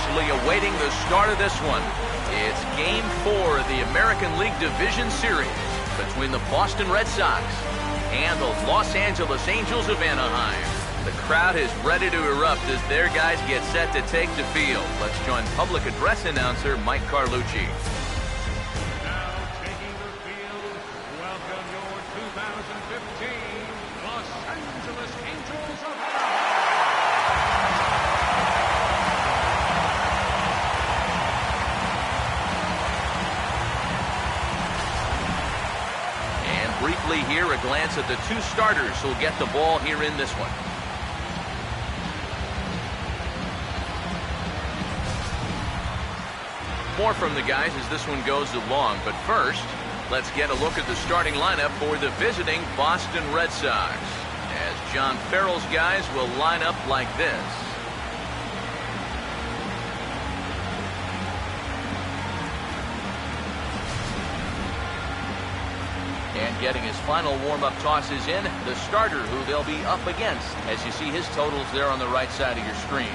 anxiously awaiting the start of this one. It's Game 4 of the American League Division Series between the Boston Red Sox and the Los Angeles Angels of Anaheim. The crowd is ready to erupt as their guys get set to take the field. Let's join public address announcer Mike Carlucci. Now taking the field, welcome your 2015 Los Angeles Angels of Anaheim. And briefly here, a glance at the two starters who'll get the ball here in this one. More from the guys as this one goes along, but first, let's get a look at the starting lineup for the visiting Boston Red Sox, as John Farrell's guys will line up like this. And getting his final warm-up tosses in, the starter who they'll be up against, as you see his totals there on the right side of your screen.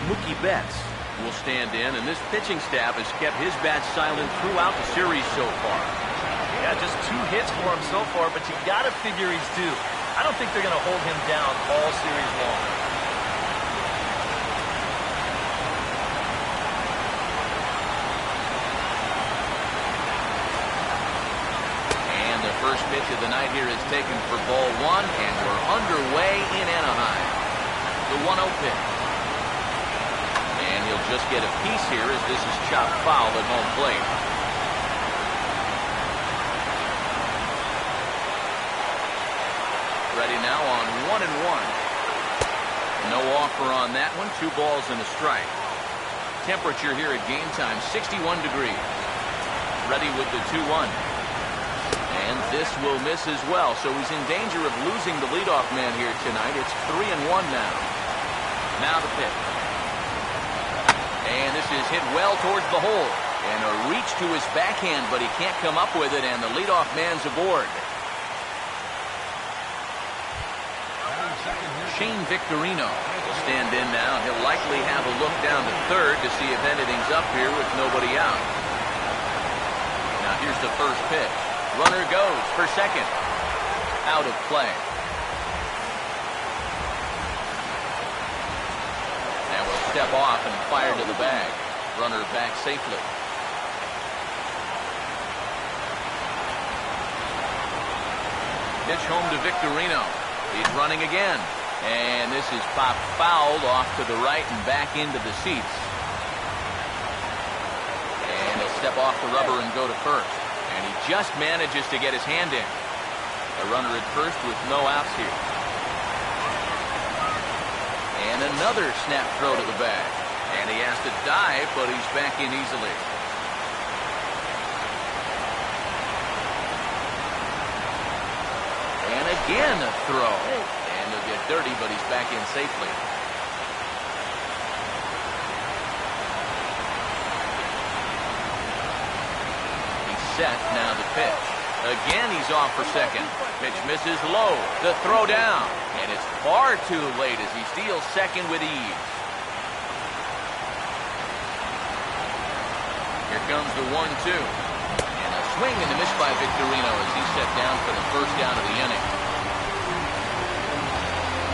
Mookie Betts will stand in, and this pitching staff has kept his bat silent throughout the series so far. Yeah, just 2 hits for him so far, but you got to figure he's due. I don't think they're going to hold him down all series long. And the first pitch of the night here is taken for ball 1, and we're underway in Anaheim. The 1-0 pitch. And he'll just get a piece here as this is chopped foul at home plate. Ready now on 1-1. No offer on that one. 2 balls and a strike. Temperature here at game time, 61 degrees. Ready with the 2-1. And this will miss as well, so he's in danger of losing the leadoff man here tonight. It's 3-1 now. Now the pitch. And this is hit well towards the hole. And a reach to his backhand, but he can't come up with it, and the leadoff man's aboard. Shane Victorino will stand in now. He'll likely have a look down to third to see if anything's up here with nobody out. Now here's the first pitch. Runner goes for second. Out of play. And will step off and fire to the bag. Runner back safely. Pitch home to Victorino. He's running again. And this is popped fouled off to the right and back into the seats. And he'll step off the rubber and go to first. And he just manages to get his hand in. A runner at first with no outs here. And another snap throw to the bag. And he has to dive, but he's back in easily. And again a throw. And he'll get dirty, but he's back in safely. He's set, now the pitch. Again he's off for second. Pitch misses low. The throw down. And it's far too late as he steals second with ease. Here comes the 1-2. And a swing and a miss by Victorino as he's set down for the first down of the inning.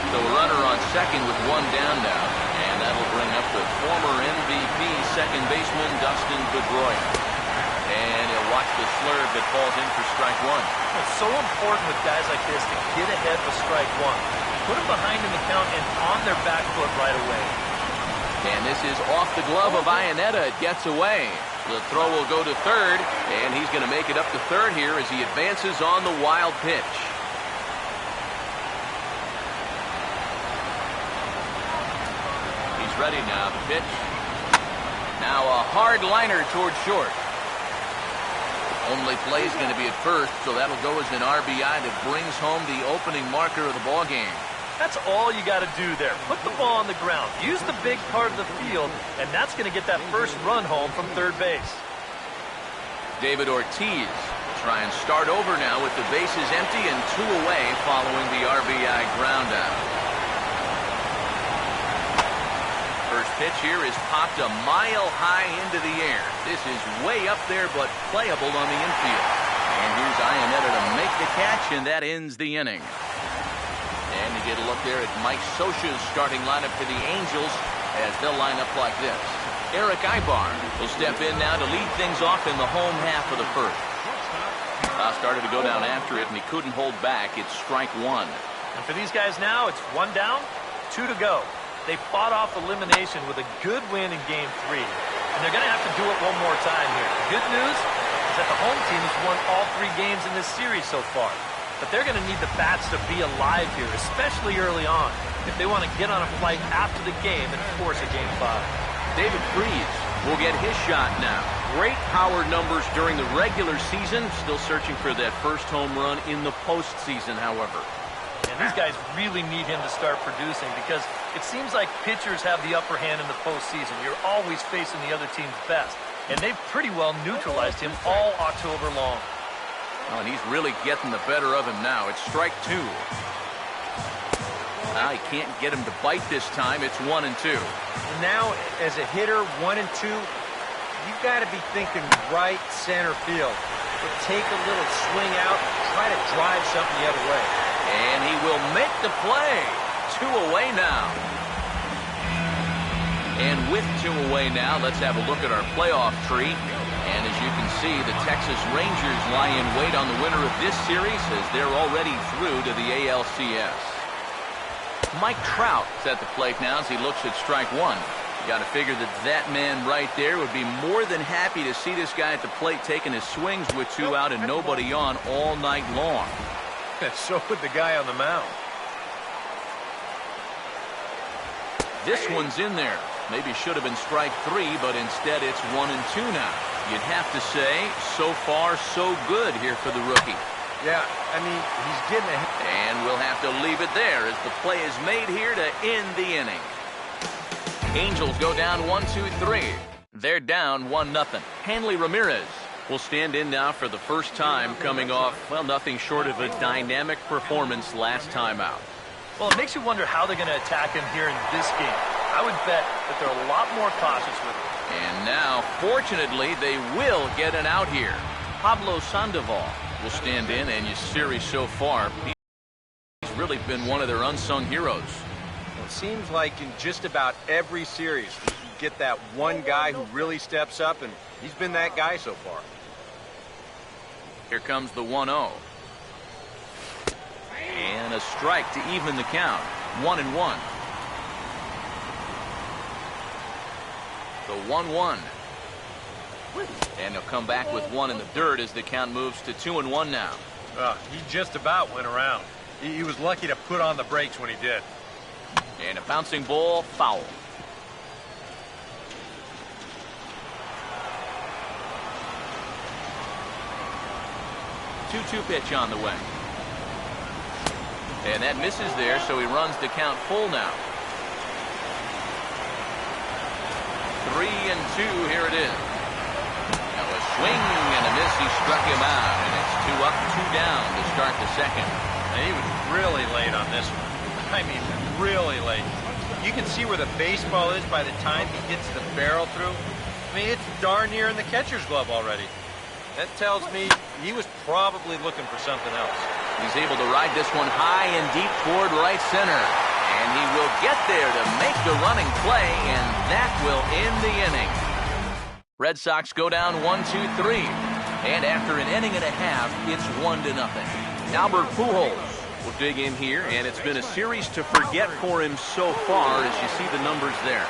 So a runner on second with 1 down now. And that'll bring up the former MVP second baseman Dustin Pedroia. And he'll watch the slurve that falls in for strike 1. It's so important with guys like this to get ahead with strike 1. Put them behind in the count and on their back foot right away. And this is off the glove of Iannetta. It gets away. The throw will go to third, and he's going to make it up to third here as he advances on the wild pitch. He's ready now. The pitch. Now a hard liner towards short. Only play is going to be at first, so that'll go as an RBI that brings home the opening marker of the ball game. That's all you got to do there. Put the ball on the ground. Use the big part of the field, and that's going to get that first run home from third base. David Ortiz try and start over now with the bases empty and 2 away following the RBI groundout. First pitch here is popped a mile high into the air. This is way up there, but playable on the infield. And here's Iannetta to make the catch, and that ends the inning. And you get a look there at Mike Scioscia's starting lineup for the Angels as they'll line up like this. Eric Ibar will step in now to lead things off in the home half of the first. Started to go down after it, and he couldn't hold back. It's strike one. And for these guys now, it's 1 down, 2 to go. They fought off elimination with a good win in Game 3. And they're going to have to do it one more time here. The good news is that the home team has won all 3 games in this series so far. But they're going to need the bats to be alive here, especially early on, if they want to get on a flight after the game and force a Game 5. David Freese will get his shot now. Great power numbers during the regular season. Still searching for that first home run in the postseason, however. And these guys really need him to start producing because it seems like pitchers have the upper hand in the postseason. You're always facing the other team's best. And they've pretty well neutralized him all October long. Oh, and he's really getting the better of him now. It's strike 2. He can't get him to bite this time. It's 1 and 2. Now, as a hitter, 1 and 2, you've got to be thinking right center field. But take a little swing out, try to drive something the other way. And he will make the play. 2 away now. And with 2 away now, let's have a look at our playoff tree. And as you can see, the Texas Rangers lie in wait on the winner of this series as they're already through to the ALCS. Mike Trout is at the plate now as he looks at strike 1. You got to figure that that man right there would be more than happy to see this guy at the plate taking his swings with 2 out and nobody on all night long. So would the guy on the mound. This one's in there. Maybe should have been strike 3, but instead it's 1 and 2 now. You'd have to say, so far, so good here for the rookie. Yeah, I mean, he's getting a... And we'll have to leave it there as the play is made here to end the inning. Angels go down 1-2-3. They're down 1-0. Hanley Ramirez will stand in now for the first time, coming off, well, nothing short of a dynamic performance last time out. Well, it makes you wonder how they're going to attack him here in this game. I would bet that they're a lot more cautious with him. And now, fortunately, they will get an out here. Pablo Sandoval will stand in, and your series so far, he's really been one of their unsung heroes. It seems like in just about every series, you get that one guy who really steps up, and he's been that guy so far. Here comes the 1-0. And a strike to even the count. 1-1. The 1-1. And he'll come back with 1 in the dirt as the count moves to 2-1 now. He just about went around. He was lucky to put on the brakes when he did. And a bouncing ball, foul. Two-two pitch on the way. And that misses there, so he runs the count full now. 3-2, here it is. Now a swing and a miss, he struck him out, and it's 2 up, 2 down to start the second. And he was really late on this one. I mean, really late. You can see where the baseball is by the time he gets the barrel through. I mean, it's darn near in the catcher's glove already. That tells me he was probably looking for something else. He's able to ride this one high and deep toward right center. And he will get there to make the running play, and that will end the inning. Red Sox go down 1-2-3. And after an inning and a half, it's 1-0. Albert Pujols will dig in here, and it's been a series to forget for him so far as you see the numbers there.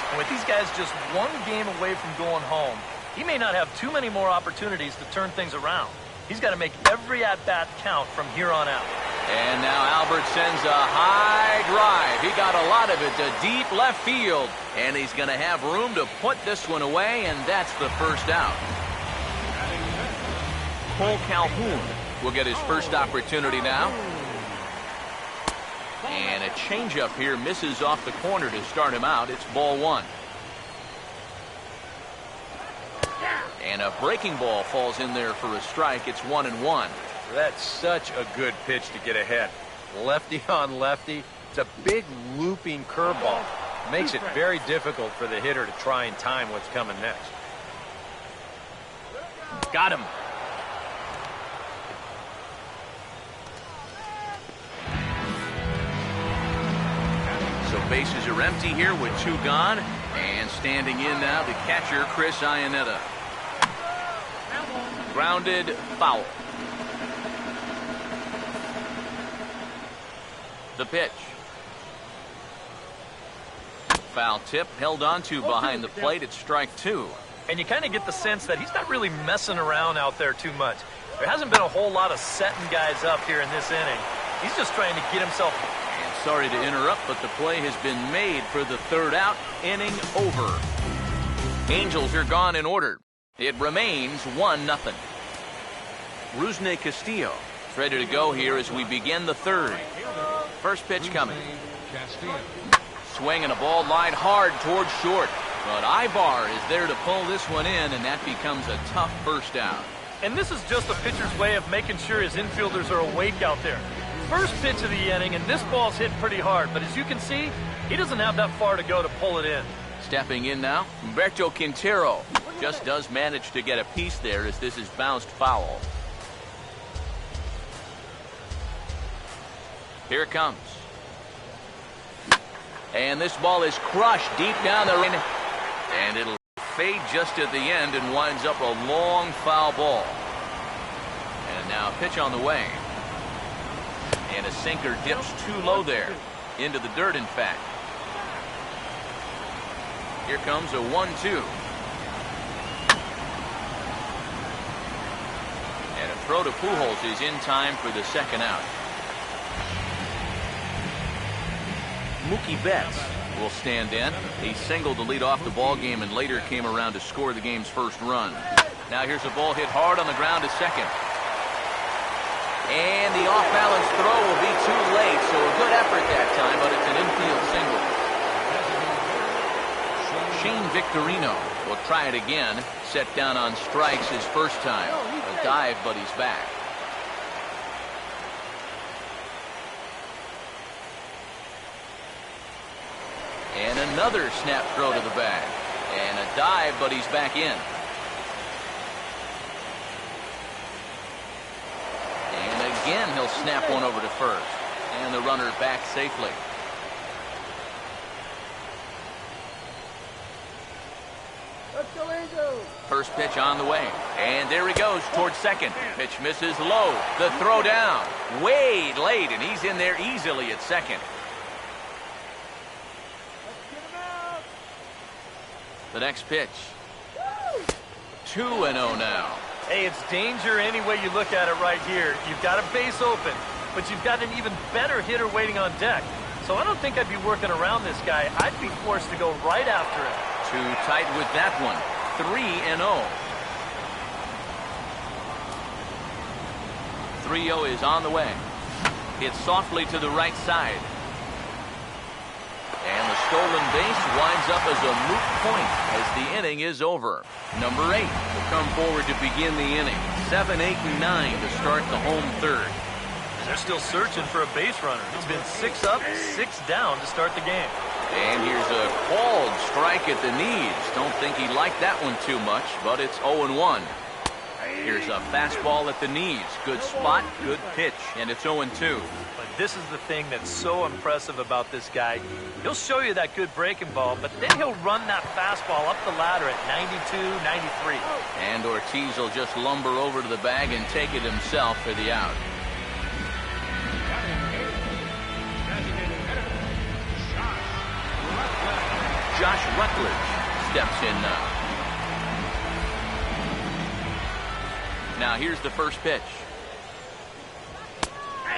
And with these guys just 1 game away from going home, he may not have too many more opportunities to turn things around. He's got to make every at-bat count from here on out. And now Albert sends a high drive. He got a lot of it to deep left field. And he's going to have room to put this one away, and that's the first out. Cole Calhoun will get his first opportunity now. And a changeup here misses off the corner to start him out. It's ball 1. And a breaking ball falls in there for a strike. It's 1-1. That's such a good pitch to get ahead. Lefty on lefty. It's a big looping curveball. Makes it very difficult for the hitter to try and time what's coming next. Got him. So bases are empty here with 2 gone. And standing in now, the catcher, Chris Iannetta. Grounded foul. The pitch. Foul tip held on to behind the plate. It's strike 2. And you kind of get the sense that he's not really messing around out there too much. There hasn't been a whole lot of setting guys up here in this inning. He's just trying to get himself. And sorry to interrupt, but the play has been made for the 3rd out. Inning over. Angels are gone in order. It remains 1-0. Rusney Castillo is ready to go here as we begin the 3rd. First pitch coming. Swing and a ball lined hard towards short. But Ibar is there to pull this one in, and that becomes a tough first out. And this is just a pitcher's way of making sure his infielders are awake out there. First pitch of the inning, and this ball's hit pretty hard. But as you can see, he doesn't have that far to go to pull it in. Stepping in now, Humberto Quintero just does manage to get a piece there as this is bounced foul. Here it comes. And this ball is crushed deep down the line. And it'll fade just at the end and winds up a long foul ball. And now a pitch on the way. And a sinker dips too low there. Into the dirt, in fact. Here comes a 1-2. And a throw to Pujols is in time for the 2nd out. Mookie Betts will stand in. He singled to lead off the ball game and later came around to score the game's first run. Now here's a ball hit hard on the ground to second. And the off-balance throw will be too late, so a good effort that time, but it's an infield single. Shane Victorino will try it again. Set down on strikes his first time. A dive, but he's back. And another snap throw to the bag. And a dive, but he's back in. And again, he'll snap one over to first. And the runner back safely. First pitch on the way. And there he goes towards second. Pitch misses low. The throw down. Way late, and he's in there easily at second. The next pitch. 2-0 now. Hey, it's danger any way you look at it right here. You've got a base open, but you've got an even better hitter waiting on deck. So I don't think I'd be working around this guy. I'd be forced to go right after him. Too tight with that one. 3-0. 3-0 is on the way. Hit softly to the right side. And the stolen base winds up as a moot point as the inning is over. Number 8 will come forward to begin the inning. 7, 8, and 9 to start the home 3rd. They're still searching for a base runner. It's been 6 up, 6 down to start the game. And here's a called strike at the knees. Don't think he liked that one too much, but it's 0-1. Here's a fastball at the knees. Good spot, good pitch, and it's 0-2. But this is the thing that's so impressive about this guy. He'll show you that good breaking ball, but then he'll run that fastball up the ladder at 92, 93. And Ortiz will just lumber over to the bag and take it himself for the out. Josh Rutledge steps in now. Now here's the first pitch.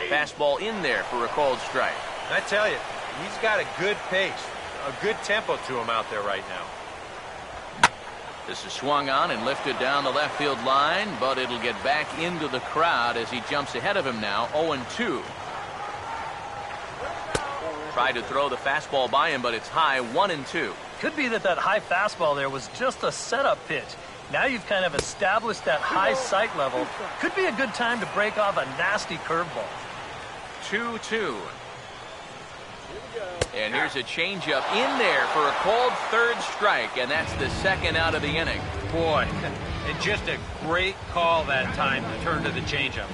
Fastball in there for a called strike. I tell you, he's got a good pace, a good tempo to him out there right now. This is swung on and lifted down the left field line, but it'll get back into the crowd as he jumps ahead of him now, 0-2. Tried to throw the fastball by him, but it's high, 1-2. Could be that high fastball there was just a setup pitch. Now you've kind of established that high sight level. Could be a good time to break off a nasty curveball. 2-2. And here's a changeup in there for a called third strike, and that's the second out of the inning. Boy, and just a great call that time to turn to the changeup.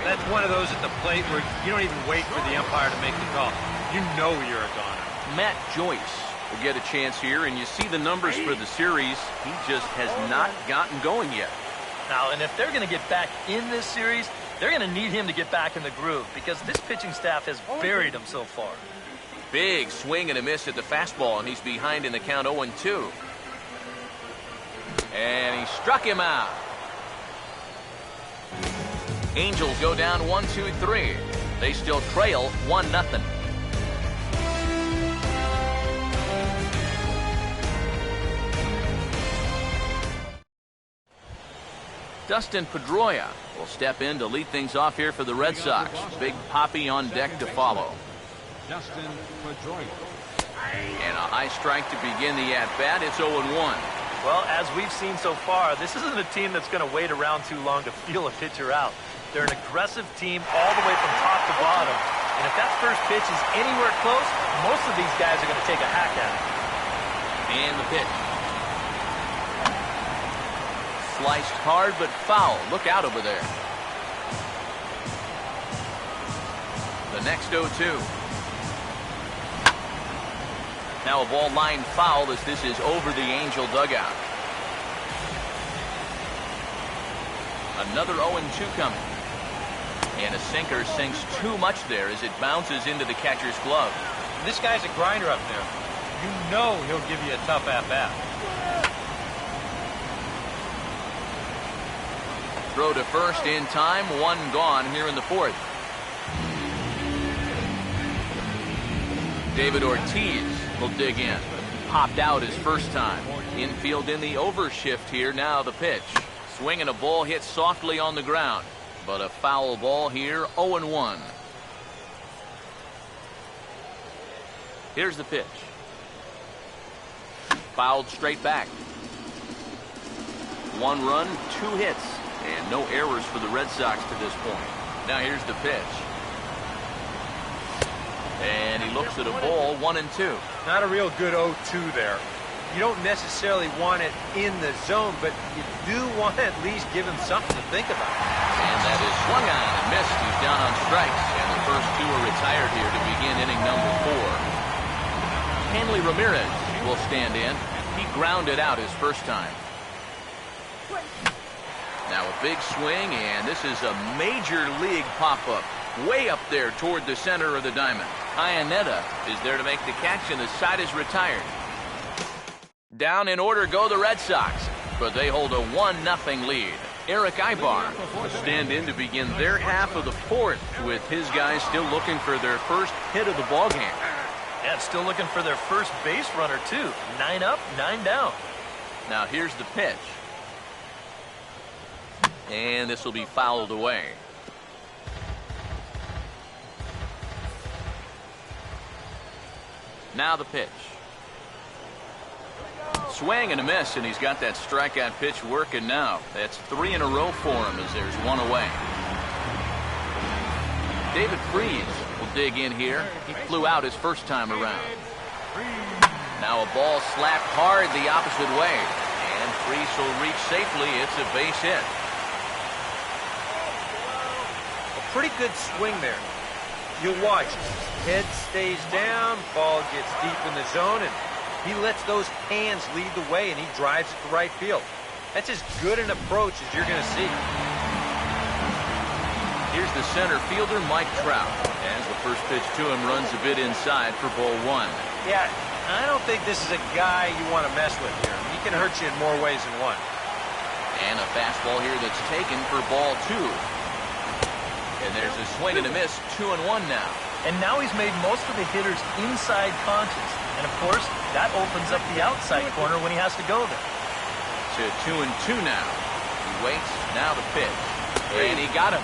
That's one of those at the plate where you don't even wait for the umpire to make the call. You know you're a goner. Matt Joyce will get a chance here, and you see the numbers for the series. He just has not gotten going yet. Now, and if they're going to get back in this series, they're going to need him to get back in the groove because this pitching staff has buried him so far. Big swing and a miss at the fastball, and he's behind in the count 0-2. And he struck him out. Angels go down 1-2-3. They still trail 1-0. Dustin Pedroia will step in to lead things off here for the Red Sox. Big Poppy on deck to follow. Dustin Pedroia. And a high strike to begin the at-bat. It's 0-1. Well, as we've seen so far, this isn't a team that's going to wait around too long to feel a pitcher out. They're an aggressive team all the way from top to bottom. And if that first pitch is anywhere close, most of these guys are going to take a hack at it. And the pitch. Sliced hard but foul. Look out over there. The next 0-2. Now a ball line foul as this is over the Angel dugout. Another 0-2 coming. And a sinker sinks too much there as it bounces into the catcher's glove. This guy's a grinder up there. You know he'll give you a tough at-bat. Throw to first in time. One gone here in the fourth. David Ortiz will dig in. Popped out his first time. Infield in the overshift here. Now the pitch. Swinging a ball hit softly on the ground. But a foul ball here. 0-1. Here's the pitch. Fouled straight back. 1 run, 2 hits. And no errors for the Red Sox to this point. Now here's the pitch. And he looks at a ball, 1-2. Not a real good 0-2 there. You don't necessarily want it in the zone, but you do want to at least give him something to think about. And that is swung on and missed. He's down on strikes. And the first 2 are retired here to begin inning number 4. Hanley Ramirez will stand in. He grounded out his first time. Now a big swing, and this is a major league pop-up. Way up there toward the center of the diamond. Iannetta is there to make the catch, and the side is retired. Down in order go the Red Sox, but they hold a 1-0 lead. Eric Ibar will stand in to begin their half of the fourth, with his guys still looking for their first hit of the ballgame. Yeah, still looking for their first base runner, too. 9 up, 9 down. Now here's the pitch. And this will be fouled away. Now the pitch. Swing and a miss, and he's got that strikeout pitch working now. That's 3 in a row for him as there's 1 away. David Freese will dig in here. He flew out his first time around. Now a ball slapped hard the opposite way. And Freese will reach safely. It's a base hit. Pretty good swing there. You'll watch. Head stays down, ball gets deep in the zone, and he lets those hands lead the way, and he drives it to right field. That's as good an approach as you're going to see. Here's the center fielder, Mike Trout. As the first pitch to him runs a bit inside for ball 1. Yeah, I don't think this is a guy you want to mess with here. He can hurt you in more ways than one. And a fastball here that's taken for ball 2. And there's a swing and a miss, 2-1 now. And now he's made most of the hitters inside conscious. And, of course, that opens up the outside corner when he has to go there. To 2-2 now. He waits, now the pitch. And he got him.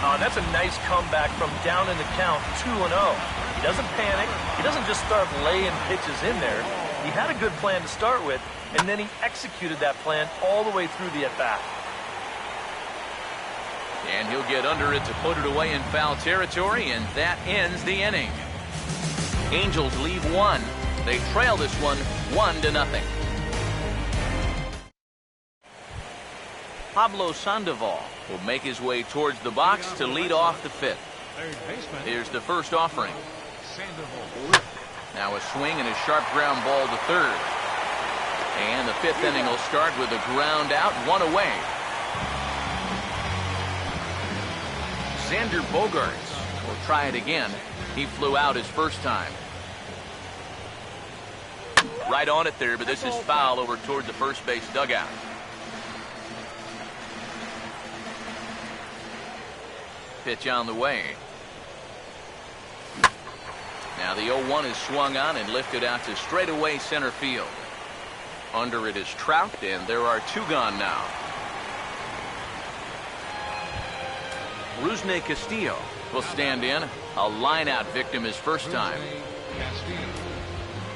Oh, that's a nice comeback from down in the count, 2-0. He doesn't panic. He doesn't just start laying pitches in there. He had a good plan to start with, and then he executed that plan all the way through the at-bat. And he'll get under it to put it away in foul territory, and that ends the inning. Angels leave one. They trail this one 1-0. Pablo Sandoval will make his way towards the box to lead off the fifth. Here's the first offering. Now a swing and a sharp ground ball to third. And the fifth inning will start with a ground out, one away. Xander Bogaerts will try it again. He flew out his first time. Right on it there, but this is foul over toward the first base dugout. Pitch on the way. Now the 0-1 is swung on and lifted out to straightaway center field. Under it is Trout, and there are two gone now. Rusney Castillo will stand in. A line-out victim his first time.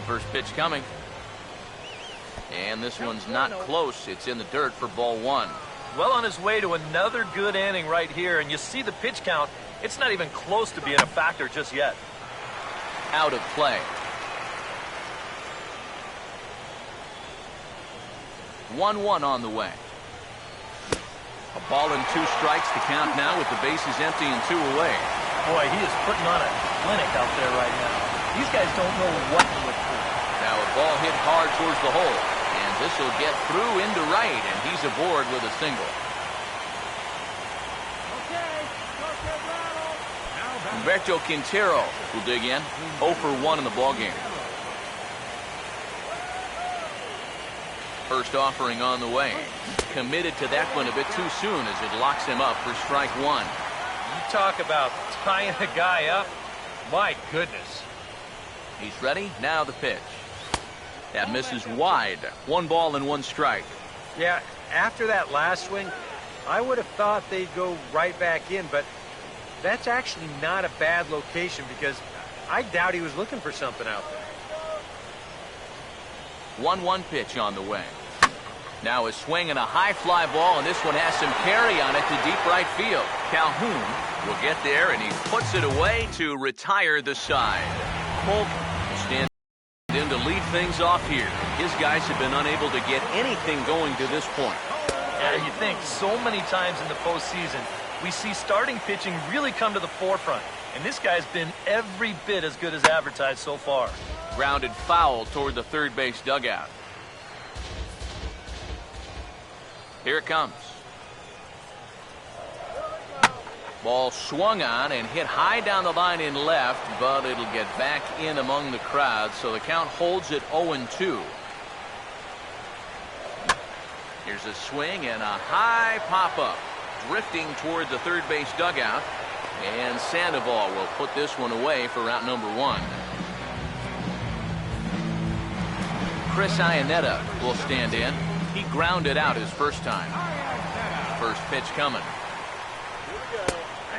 First pitch coming. And this one's not close. It's in the dirt for ball one. Well on his way to another good inning right here, and you see the pitch count. It's not even close to being a factor just yet. Out of play. 1-1 on the way. A ball and 2 strikes to count now with the bases empty and 2 away. Boy, he is putting on a clinic out there right now. These guys don't know what to look for. Now a ball hit hard towards the hole. And this will get through into right, and he's aboard with a single. Humberto Quintero will dig in. 0 for 1 in the ballgame. First offering on the way. Committed to that one a bit too soon as it locks him up for strike one. You talk about tying the guy up. My goodness. He's ready. Now the pitch. That misses wide. 1 ball and 1 strike. Yeah, after that last swing, I would have thought they'd go right back in, but that's actually not a bad location because I doubt he was looking for something out there. 1-1 pitch on the way. Now a swing and a high fly ball, and this one has some carry on it to deep right field. Calhoun will get there, and he puts it away to retire the side. Polk will stand in to lead things off here. His guys have been unable to get anything going to this point. Yeah, you think so many times in the postseason, we see starting pitching really come to the forefront. And this guy's been every bit as good as advertised so far. Grounded foul toward the third base dugout. Here it comes. Ball swung on and hit high down the line in left, but it'll get back in among the crowd, so the count holds at 0-2. Here's a swing and a high pop-up, drifting toward the third base dugout, and Sandoval will put this one away for route number 1. Chris Iannetta will stand in. He grounded out his first time. First pitch coming.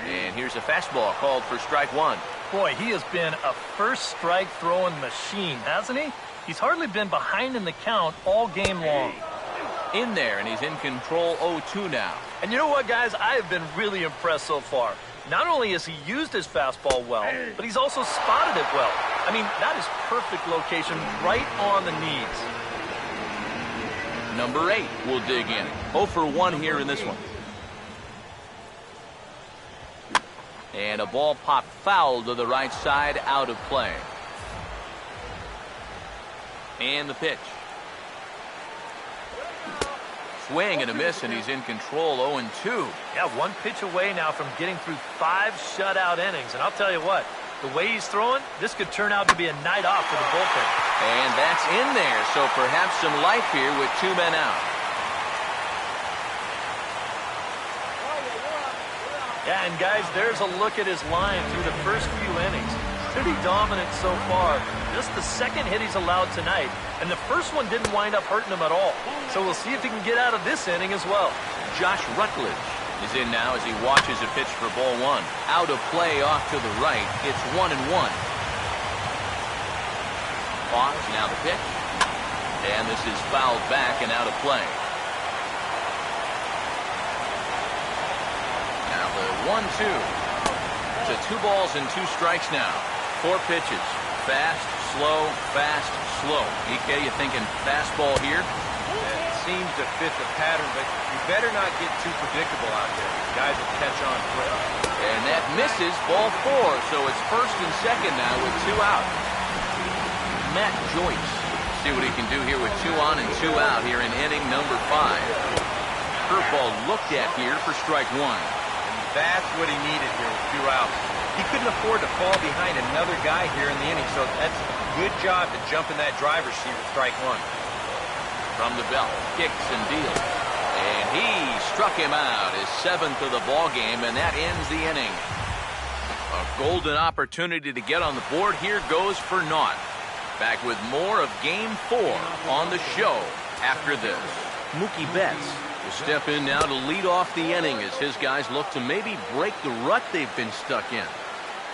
And here's a fastball called for strike 1. Boy, he has been a first strike throwing machine, hasn't he? He's hardly been behind in the count all game long. In there, and he's in control 0-2 now. And you know what, guys? I have been really impressed so far. Not only has he used his fastball well, but he's also spotted it well. I mean, that is perfect location right on the knees. Number 8 will dig in. 0 for 1 here in this one. And a ball popped foul to the right side, out of play. And the pitch. Swing and a miss, and he's in control 0-2. Yeah, 1 pitch away now from getting through 5 shutout innings. And I'll tell you what, the way he's throwing, this could turn out to be a night off for the bullpen. And that's in there, so perhaps some life here with 2 men out. Yeah, and guys, there's a look at his line through the first few innings. Pretty dominant so far. Just the second hit he's allowed tonight, and the first one didn't wind up hurting him at all. So we'll see if he can get out of this inning as well. Josh Rutledge is in now as he watches a pitch for ball 1. Out of play off to the right. It's 1-1. Pause, now the pitch. And this is fouled back and out of play. Now the 1-2. To 2 balls and 2 strikes now. 4 pitches. Fast, slow, fast, slow. EK, you thinking fastball here? It seems to fit the pattern, but you better not get too predictable out there. Guys will catch on quick. And that misses, ball 4. So it's first and second now with 2 out. Matt Joyce. See what he can do here with 2 on and 2 out here in inning number 5. Curveball looked at here for strike 1. That's what he needed here with 2 outs. He couldn't afford to fall behind another guy here in the inning, so that's a good job to jump in that driver's seat with strike 1. From the belt, kicks and deals. And he struck him out, his 7th of the ball game, and that ends the inning. A golden opportunity to get on the board here goes for naught. Back with more of Game 4 on the show after this. Mookie Betts will step in now to lead off the inning as his guys look to maybe break the rut they've been stuck in.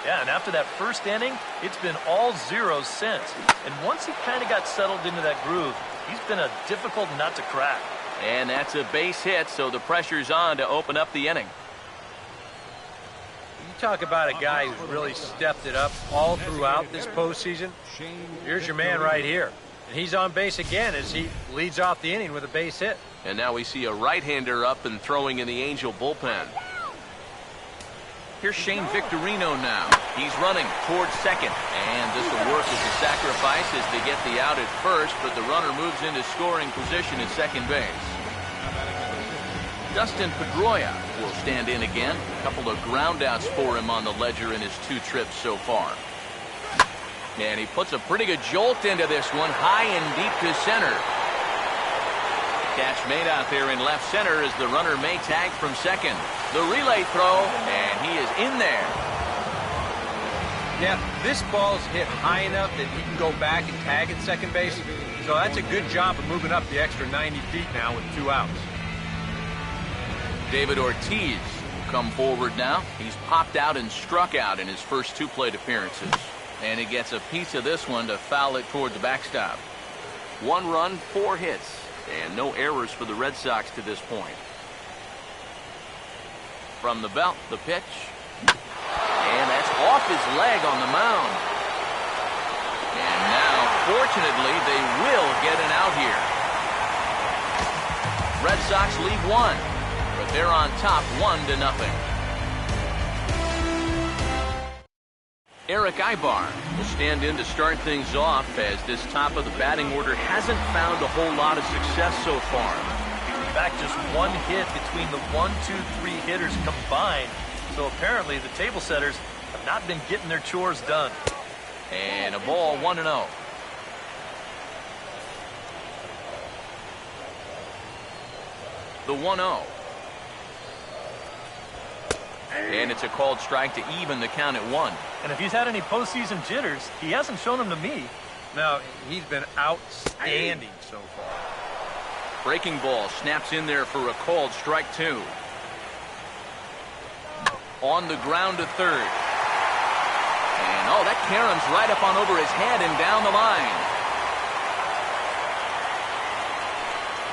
Yeah, and after that first inning, it's been all zeros since. And once he kind of got settled into that groove, he's been a difficult nut to crack. And that's a base hit, so the pressure's on to open up the inning. You talk about a guy who's really stepped it up all throughout this postseason. Here's your man right here. And he's on base again as he leads off the inning with a base hit. And now we see a right-hander up and throwing in the Angel bullpen. Here's Shane Victorino now. He's running towards second. And this will work as a sacrifice as they get the out at first, but the runner moves into scoring position at second base. Dustin Pedroia will stand in again. A couple of groundouts for him on the ledger in his 2 trips so far. And he puts a pretty good jolt into this one, high and deep to center. Catch made out there in left center as the runner may tag from second. The relay throw, and he is in there. Yeah, this ball's hit high enough that he can go back and tag at second base. So that's a good job of moving up the extra 90 feet now with 2 outs. David Ortiz will come forward now. He's popped out and struck out in his first 2 plate appearances. And he gets a piece of this one to foul it toward the backstop. 1 run, 4 hits. And no errors for the Red Sox to this point. From the belt, the pitch. And that's off his leg on the mound. And now, fortunately, they will get an out here. Red Sox lead 1, but they're on top 1-0. Eric Ibar will stand in to start things off as this top of the batting order hasn't found a whole lot of success so far. In fact, just 1 hit between the 1, 2, 3 hitters combined. So apparently the table setters have not been getting their chores done. And a ball, 1-0. The 1-0. And it's a called strike to even the count at 1. And if he's had any postseason jitters, he hasn't shown them to me. No, he's been outstanding so far. Breaking ball snaps in there for a called strike 2. On the ground to third. And oh, that caroms right up on over his head and down the line.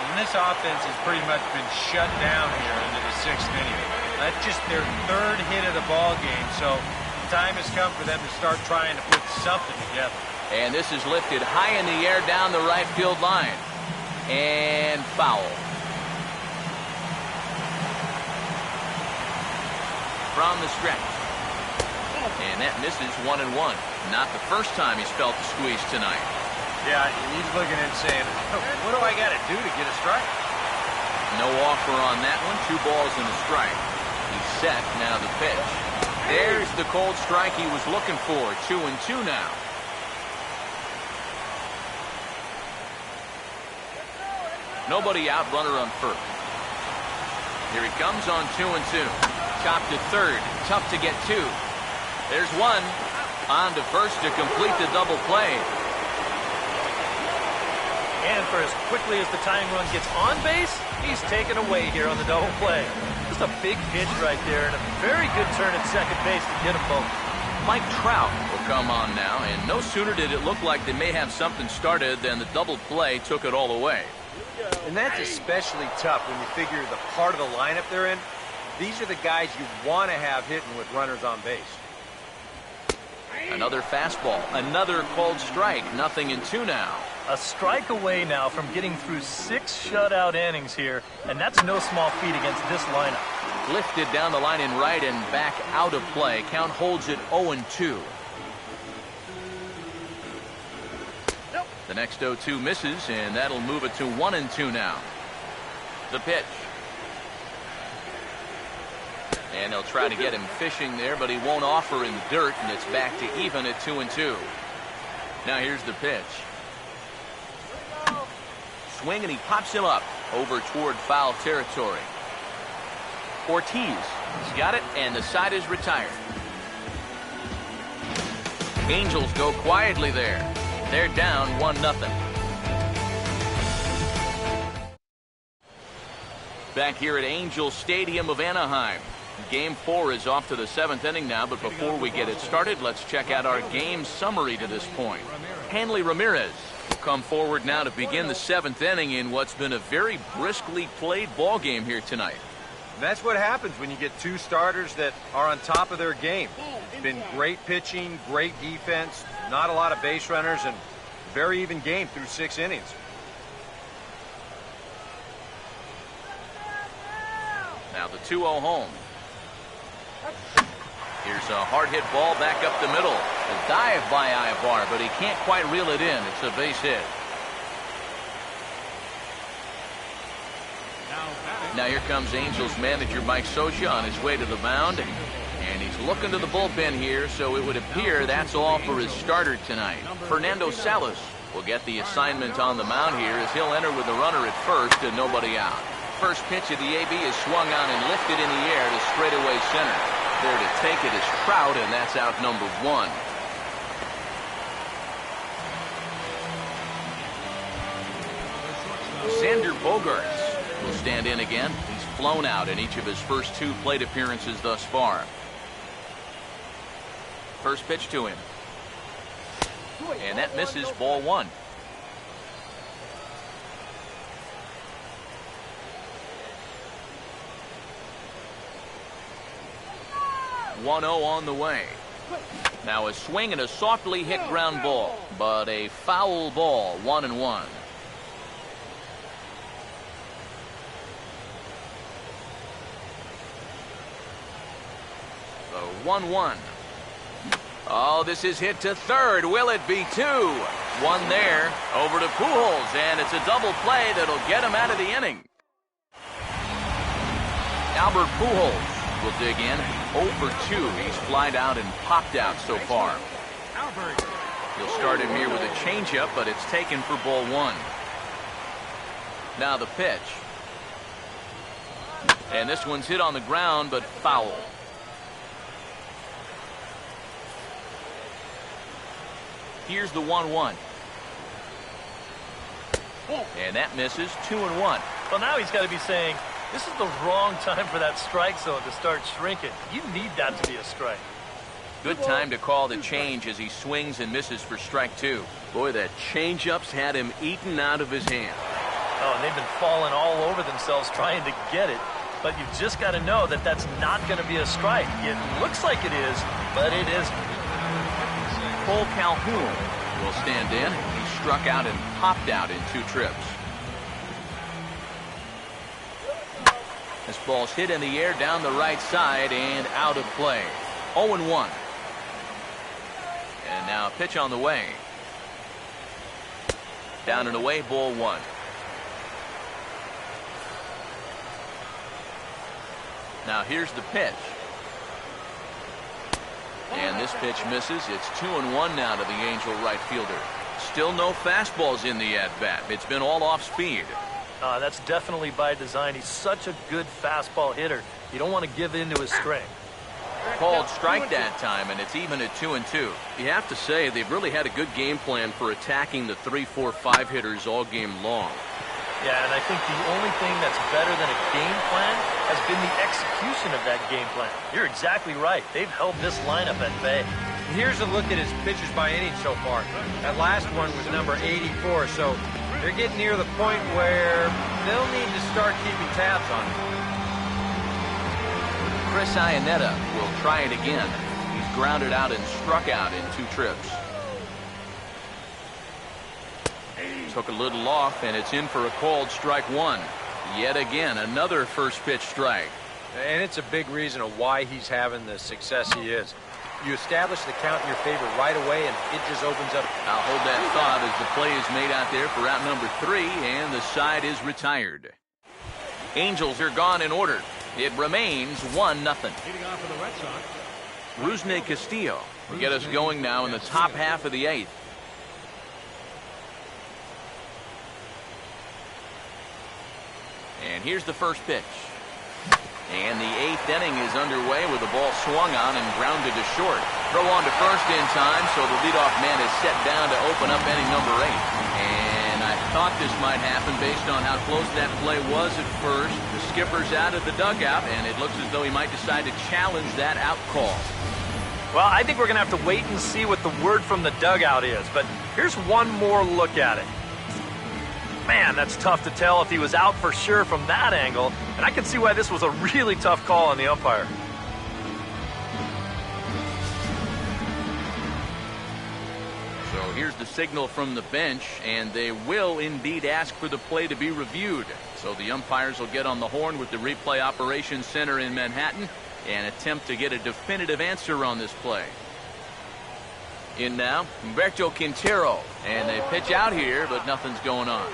And this offense has pretty much been shut down here into the 6th inning. That's just their 3rd hit of the ball game, so the time has come for them to start trying to put something together. And this is lifted high in the air down the right field line. And foul. From the stretch. And that misses 1-1. Not the first time he's felt the squeeze tonight. Yeah, he's looking and saying, what do I got to do to get a strike? No offer on that one. 2 balls and a strike. He's set. Now the pitch. There's the cold strike he was looking for. 2-2 now. Nobody out, runner on first. Here he comes on 2-2. Chop to third. Tough to get 2. There's 1. On to first to complete the double play. And for as quickly as the tying run gets on base, he's taken away here on the double play. Just a big pitch right there and a very good turn at second base to get them both. Mike Trout will come on now, and no sooner did it look like they may have something started than the double play took it all away. And that's especially tough when you figure the part of the lineup they're in. These are the guys you want to have hitting with runners on base. Another fastball, another called strike, 0-2 now. A strike away now from getting through 6 shutout innings here, and that's no small feat against this lineup. Lifted down the line in right and back out of play. Count holds it 0-2. The next 0-2 misses, and that'll move it to 1-2 now. The pitch. And they'll try to get him fishing there, but he won't offer in the dirt, and it's back to even at 2-2. Now here's the pitch. Swing, and he pops him up over toward foul territory. Ortiz, he's got it, and the side is retired. Angels go quietly there. They're down 1-0. Back here at Angel Stadium of Anaheim. Game 4 is off to the 7th inning now, but before we get it started, let's check out our game summary to this point. Hanley Ramirez will come forward now to begin the 7th inning in what's been a very briskly played ball game here tonight. And that's what happens when you get two starters that are on top of their game. It's been great pitching, great defense, not a lot of base runners, and very even game through 6 innings. Now the 2-0 home. Here's a hard hit ball back up the middle. A dive by Ibar, but he can't quite reel it in. It's a base hit. Now here comes Angels manager Mike Scioscia on his way to the mound. And he's looking to the bullpen here, so it would appear that's all for his starter tonight. Fernando Salas will get the assignment on the mound here as he'll enter with the runner at first and nobody out. First pitch of the AB is swung on and lifted in the air to straightaway center. There to take it is Trout, and that's out number 1. Xander Bogaerts will stand in again. He's flown out in each of his first 2 plate appearances thus far. First pitch to him. And that misses, ball 1. (1-0) on the way. Now a swing and a softly hit ground ball, but a foul ball, 1-1. So 1-1. Oh, this is hit to third. Will it be 2? 1 there, over to Pujols, and it's a double play that'll get him out of the inning. Albert Pujols will dig in. 0 for 2. He's flied out and popped out so far. He'll start him here with a changeup, but it's taken for ball 1. Now the pitch. And this one's hit on the ground, but foul. Here's the 1-1. And that misses, 2-1. Well, now he's got to be saying, this is the wrong time for that strike zone to start shrinking. You need that to be a strike. Good time to call the change as he swings and misses for strike 2. Boy, that changeup's had him eaten out of his hand. Oh, and they've been falling all over themselves trying to get it. But you've just got to know that that's not going to be a strike. It looks like it is, but it isn't. Cole Calhoun will stand in. He struck out and popped out in 2 trips. This ball's hit in the air down the right side and out of play. 0-1. And now a pitch on the way. Down and away, ball 1. Now here's the pitch. And this pitch misses. It's 2-1 now to the Angel right fielder. Still no fastballs in the at-bat. It's been all off speed. That's definitely by design. He's such a good fastball hitter. You don't want to give in to his strength. Called strike that time, and it's even at 2-2. You have to say they've really had a good game plan for attacking the 3, 4, 5 hitters all game long. Yeah, and I think the only thing that's better than a game plan has been the execution of that game plan. You're exactly right. They've held this lineup at bay. Here's a look at his pitches by inning so far. That last one was number 84, so they're getting near the point where they'll need to start keeping tabs on him. Chris Iannetta will try it again. He's grounded out and struck out in 2 trips. Took a little off, and it's in for a called strike 1. Yet again, another first pitch strike. And it's a big reason of why he's having the success he is. You establish the count in your favor right away, and it just opens up. I'll hold that thought as the play is made out there for out number 3, and the side is retired. Angels are gone in order. It remains 1-0. Leading off for the Red Sox. Rusney Castillo will get us going now in the top half of the 8th. And here's the first pitch. And the 8th inning is underway with the ball swung on and grounded to short. Throw on to first in time, so the leadoff man is set down to open up inning number 8. And I thought this might happen based on how close that play was at first. The skipper's out of the dugout, and it looks as though he might decide to challenge that out call. Well, I think we're going to have to wait and see what the word from the dugout is. But here's one more look at it. Man, that's tough to tell if he was out for sure from that angle. And I can see why this was a really tough call on the umpire. So here's the signal from the bench, and they will indeed ask for the play to be reviewed. So the umpires will get on the horn with the replay operations center in Manhattan and attempt to get a definitive answer on this play. In now, Humberto Quintero, and they pitch out here, but nothing's going on.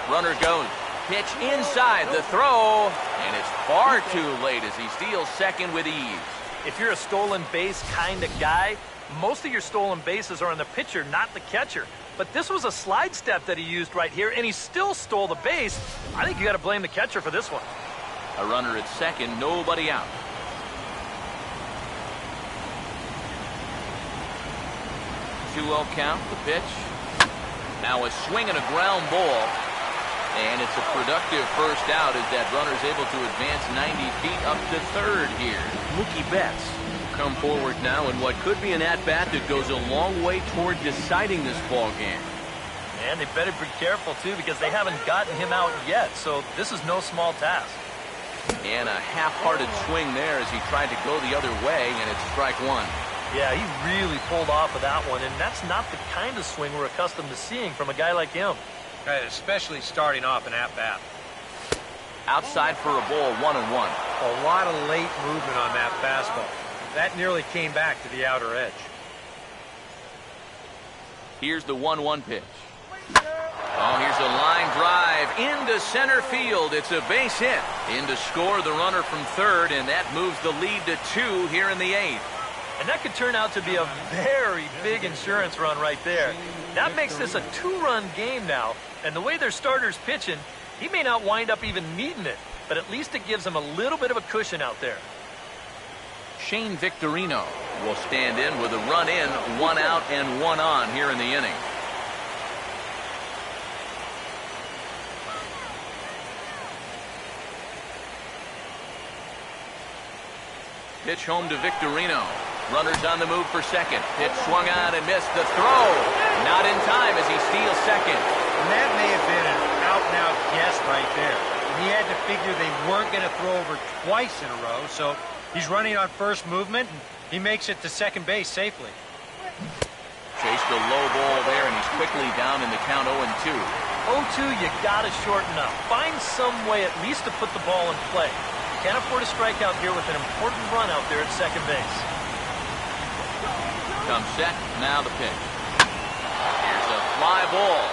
Runner goes. Pitch inside the throw, and it's far too late as he steals second with ease. If you're a stolen base kind of guy, most of your stolen bases are on the pitcher, not the catcher. But this was a slide step that he used right here, and he still stole the base. I think you got to blame the catcher for this one. A runner at second, nobody out. 2-0 count, the pitch. Now a swing and a ground ball. And it's a productive first out as that runner's able to advance 90 feet up to third here. Mookie Betts will come forward now in what could be an at-bat that goes a long way toward deciding this ball game. And they better be careful, too, because they haven't gotten him out yet. So this is no small task. And a half-hearted swing there as he tried to go the other way, and it's strike 1. Yeah, he really pulled off of that one, and that's not the kind of swing we're accustomed to seeing from a guy like him. Especially starting off an at-bat. Outside for a ball, 1-1. A lot of late movement on that fastball. That nearly came back to the outer edge. Here's the 1-1 pitch. Oh, here's a line drive into center field. It's a base hit. In to score the runner from third, and that moves the lead to 2 here in the 8th. And that could turn out to be a very big insurance run right there. That makes this a 2-run game now. And the way their starter's pitching, he may not wind up even needing it. But at least it gives him a little bit of a cushion out there. Shane Victorino will stand in with a run in, 1 out and 1 on here in the inning. Pitch home to Victorino. Runners on the move for second. Pitch swung on and missed. The throw not in time as he steals second. And that may have been an out-and-out guess right there. He had to figure they weren't going to throw over twice in a row, so he's running on first movement, and he makes it to second base safely. Chased a low ball there, and he's quickly down in the count 0-2. 0-2, you got to shorten up. Find some way at least to put the ball in play. Can't afford a strikeout here with an important run out there at second base. Comes set, now the pitch. Here's a fly ball.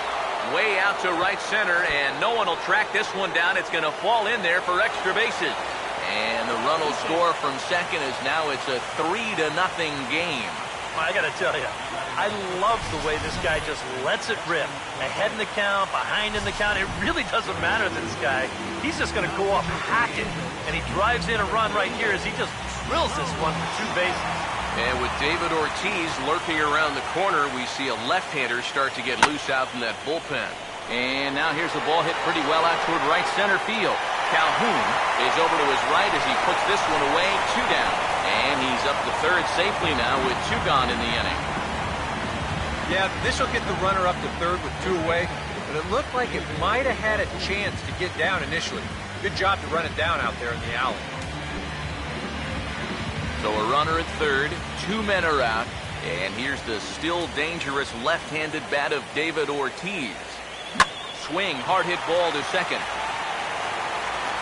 Way out to right center, and no one will track this one down. It's going to fall in there for extra bases. And the run will score from second as now it's a 3-0 game. I got to tell you, I love the way this guy just lets it rip. Ahead in the count, behind in the count. It really doesn't matter to this guy. He's just going to go up hacking. And he drives in a run right here as he just drills this one for 2 bases. And with David Ortiz lurking around the corner, we see a left-hander start to get loose out in that bullpen. And now here's the ball hit pretty well out toward right center field. Calhoun is over to his right as he puts this one away, 2 down. And he's up to third safely now with 2 gone in the inning. Yeah, this will get the runner up to third with 2 away, but it looked like it might have had a chance to get down initially. Good job to run it down out there in the alley. So a runner at third, 2 men are out, and here's the still dangerous left-handed bat of David Ortiz. Swing, hard hit ball to second.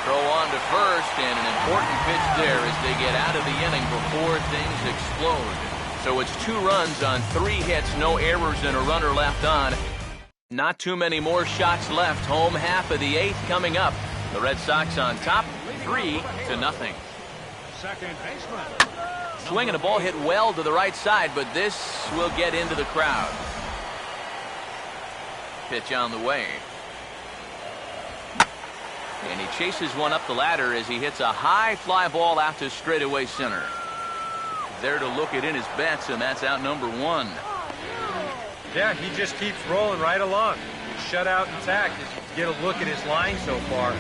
Throw on to first, and an important pitch there as they get out of the inning before things explode. So it's 2 runs on 3 hits, no errors, and a runner left on. Not too many more shots left. Home half of the 8th coming up. The Red Sox on top, 3-0. Second baseman. Swinging a ball hit well to the right side, but this will get into the crowd. Pitch on the way. And he chases one up the ladder as he hits a high fly ball out to straightaway center. There to look it in his bets, and that's out number 1. Yeah, he just keeps rolling right along. Shutout intact as you get a look at his line so far.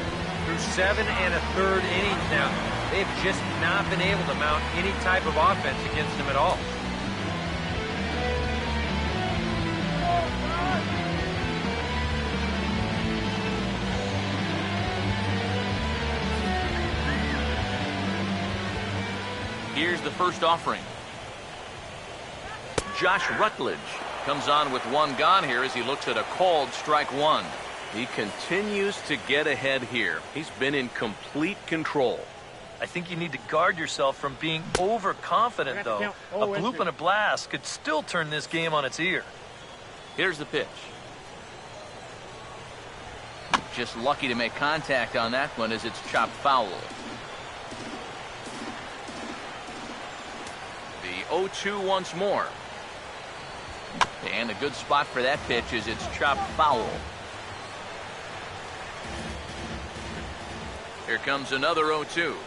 Through 7 1/3 innings now, they've just not been able to mount any type of offense against him at all. Here's the first offering. Josh Rutledge comes on with 1 gone here as he looks at a called strike 1. He continues to get ahead here. He's been in complete control. I think you need to guard yourself from being overconfident, though. A bloop and a blast could still turn this game on its ear. Here's the pitch. Just lucky to make contact on that one as it's chopped foul. The 0-2 once more. And a good spot for that pitch is it's chopped foul. Here comes another 0-2.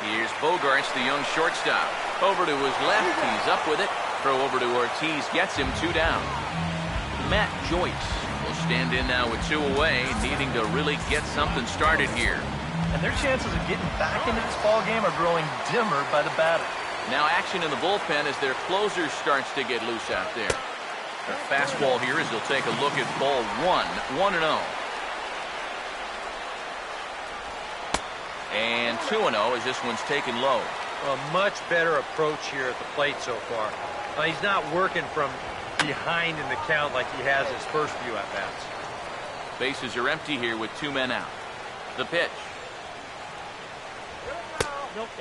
Here's Bogarts, the young shortstop. Over to his left, he's up with it. Throw over to Ortiz, gets him 2 down. Matt Joyce will stand in now with 2 away, needing to really get something started here. And their chances of getting back into this ball game are growing dimmer by the batter. Now action in the bullpen as their closer starts to get loose out there. A fastball here as they'll take a look at ball 1, 1-0. And 2-0 as this one's taken low. A much better approach here at the plate so far. He's not working from behind in the count like he has his first few at-bats. Bases are empty here with 2 men out. The pitch.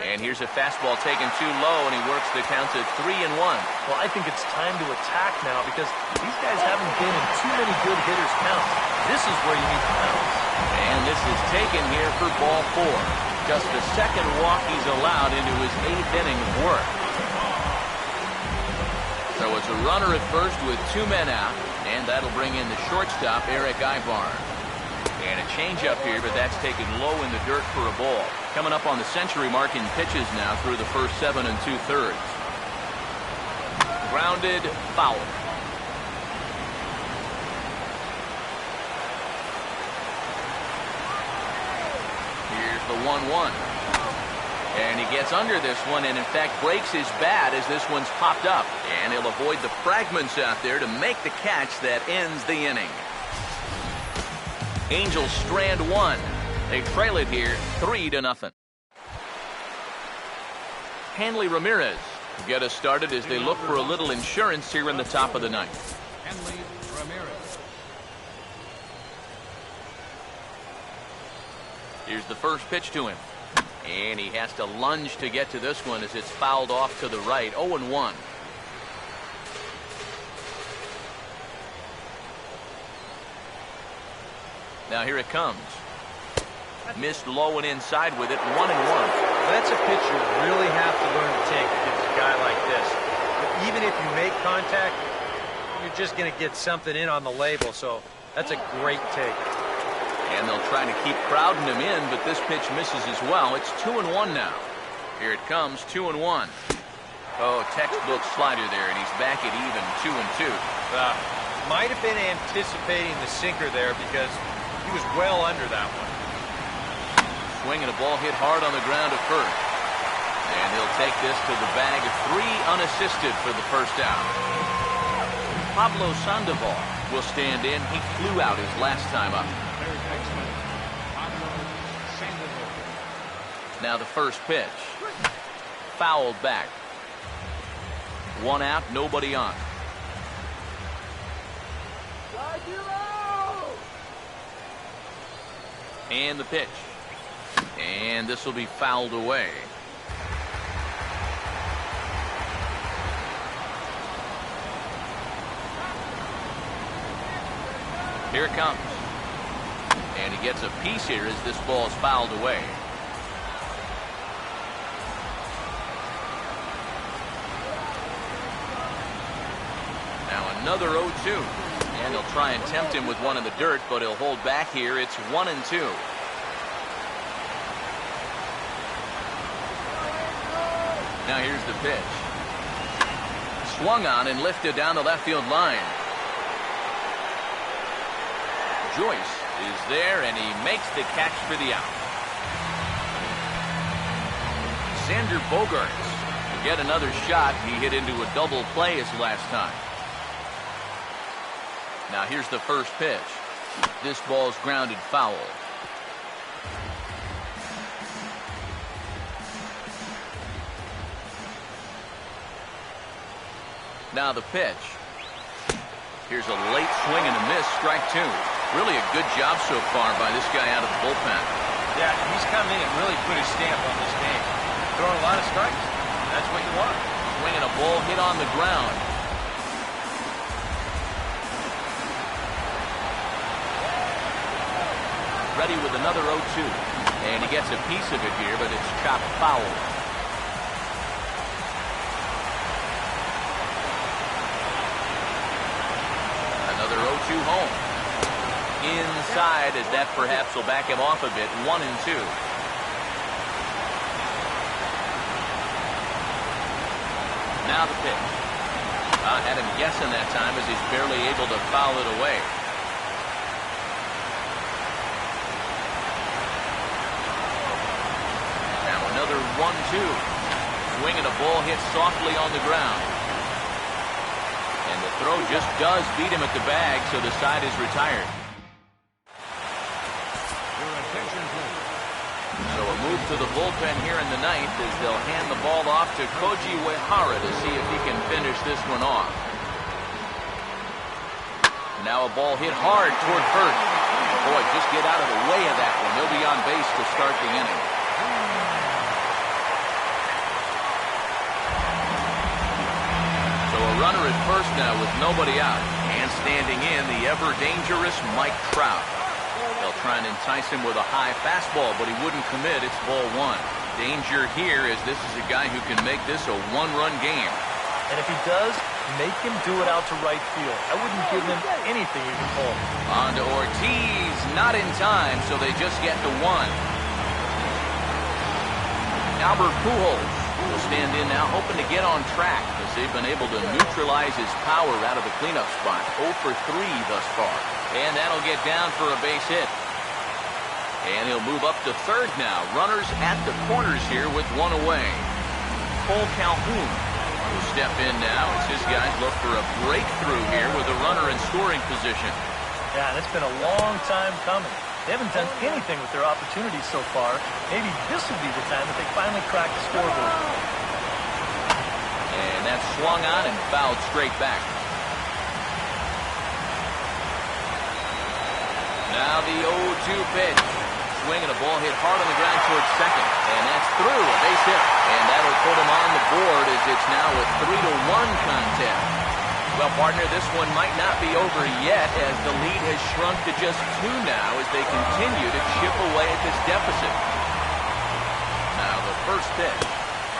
And here's a fastball taken too low, and he works the count to 3-1. Well, I think it's time to attack now because these guys haven't been in too many good hitters' counts. This is where you need to count. And this is taken here for ball 4. Just the second walk he's allowed into his 8th inning of work. So it's a runner at first with 2 men out, and that'll bring in the shortstop, Eric Ibar. And a changeup here, but that's taken low in the dirt for a ball. Coming up on the century mark in pitches now through the first 7 2/3. Grounded, foul. Here's the 1-1. And he gets under this one and, in fact, breaks his bat as this one's popped up. And he'll avoid the fragments out there to make the catch that ends the inning. Angels strand 1. They trail it here 3-0. Hanley Ramirez get us started as they look for a little insurance here in the top of the 9th. Hanley Ramirez. Here's the first pitch to him. And he has to lunge to get to this one as it's fouled off to the right. 0-1. Now here it comes. Missed low and inside with it. 1-1. That's a pitch you really have to learn to take against a guy like this. But even if you make contact, you're just going to get something in on the label, so that's a great take. And they'll try to keep crowding him in, but this pitch misses as well. It's 2-1 now. Here it comes, 2-1. Oh, textbook slider there, and he's back at even, 2-2. Might have been anticipating the sinker there because he was well under that one. Swinging a ball hit hard on the ground at first. And he'll take this to the bag of 3 unassisted for the first out. Pablo Sandoval will stand in. He flew out his last time up. Third baseman, Pablo Sandoval. Now the first pitch. Fouled back. 1 out, nobody on. And the pitch. And this will be fouled away. Here it comes. And he gets a piece here as this ball is fouled away. Now another 0-2. And he'll try and tempt him with one in the dirt, but he'll hold back here. It's 1-2. Now here's the pitch. Swung on and lifted down the left field line. Joyce is there, and he makes the catch for the out. Xander Bogaerts will get another shot. He hit into a double play his last time. Now here's the first pitch. This ball's grounded foul. Now the pitch. Here's a late swing and a miss, strike 2. Really a good job so far by this guy out of the bullpen. Yeah, he's come in and really put his stamp on this game. Throwing a lot of strikes. That's what you want. Swinging a ball hit on the ground. Ready with another 0-2. And he gets a piece of it here, but it's chopped foul. Another 0-2 home. Inside, as that perhaps will back him off a bit. 1-2. Now the pitch. Had him guessing that time as he's barely able to foul it away. Now another 1-2. Swinging a ball hit softly on the ground. And the throw just does beat him at the bag, so the side is retired. Your attention, please. So a move to the bullpen here in the ninth as they'll hand the ball off to Koji Uehara to see if he can finish this one off. Now a ball hit hard toward first. Boy, just get out of the way of that one. He'll be on base to start the inning. So a runner at first now with nobody out. And standing in, the ever-dangerous Mike Trout. They'll try and entice him with a high fastball, but he wouldn't commit. It's ball 1. Danger here as this is a guy who can make this a one-run game. And if he does, make him do it out to right field. I wouldn't give him anything he can pull. On to Ortiz, not in time, so they just get to 1. Albert Pujols will stand in now, hoping to get on track as they've been able to neutralize his power out of the cleanup spot. 0 for 3 thus far. And that'll get down for a base hit. And he'll move up to third now. Runners at the corners here with 1 away. Cole Calhoun will step in now as his guys look for a breakthrough here with a runner in scoring position. Yeah, and it's been a long time coming. They haven't done anything with their opportunities so far. Maybe this will be the time that they finally crack the scoreboard. And that's swung on and fouled straight back. Now the 0-2 pitch. Swinging a ball hit hard on the ground towards second. And that's through, a base hit. And that'll put him on the board as it's now a 3-1 contest. Well, partner, this one might not be over yet as the lead has shrunk to just 2 now as they continue to chip away at this deficit. Now the first pitch.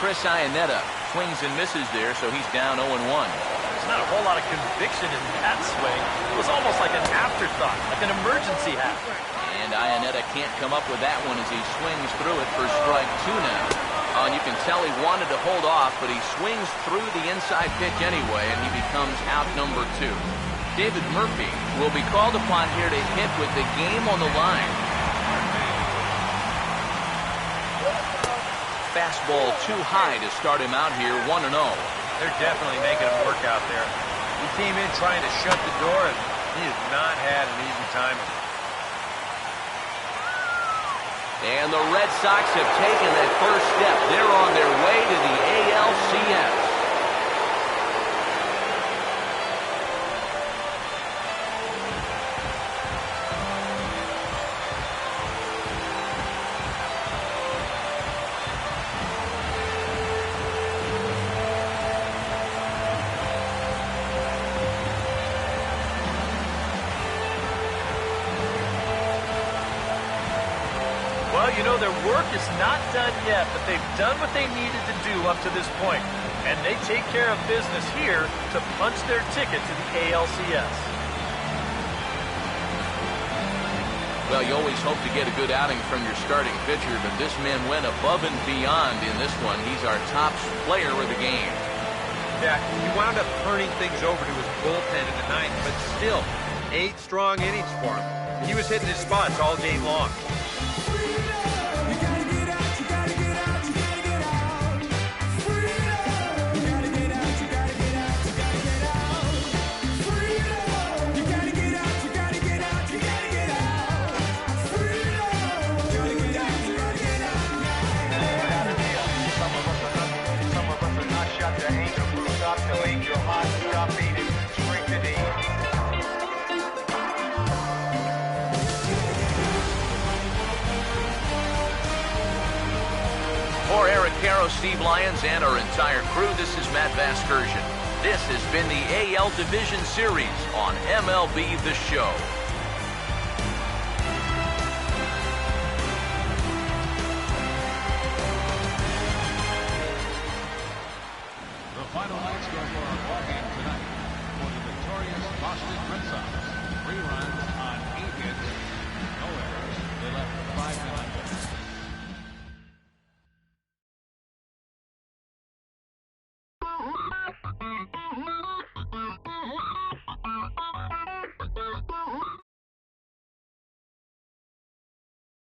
Chris Iannetta swings and misses there, so he's down 0-1. There's not a whole lot of conviction in that swing. It was almost like an afterthought, like an emergency happen. And Iannetta can't come up with that one as he swings through it for strike 2 now. And you can tell he wanted to hold off, but he swings through the inside pitch anyway, and he becomes out number 2. David Murphy will be called upon here to hit with the game on the line. Fastball too high to start him out here, 1-0. They're definitely making him work out there. He came in trying to shut the door, and he has not had an easy time of it. And the Red Sox have taken that first step. They're on their way to the ALCS. Well, you know, their work is not done yet, but they've done what they needed to do up to this point. And they take care of business here to punch their ticket to the ALCS. Well, you always hope to get a good outing from your starting pitcher, but this man went above and beyond in this one. He's our top player of the game. Yeah, he wound up turning things over to his bullpen in the ninth, but still, 8 strong innings for him. He was hitting his spots all game long. For Eric Caro, Steve Lyons, and our entire crew, this is Matt Vasgersian. This has been the AL Division Series on MLB The Show.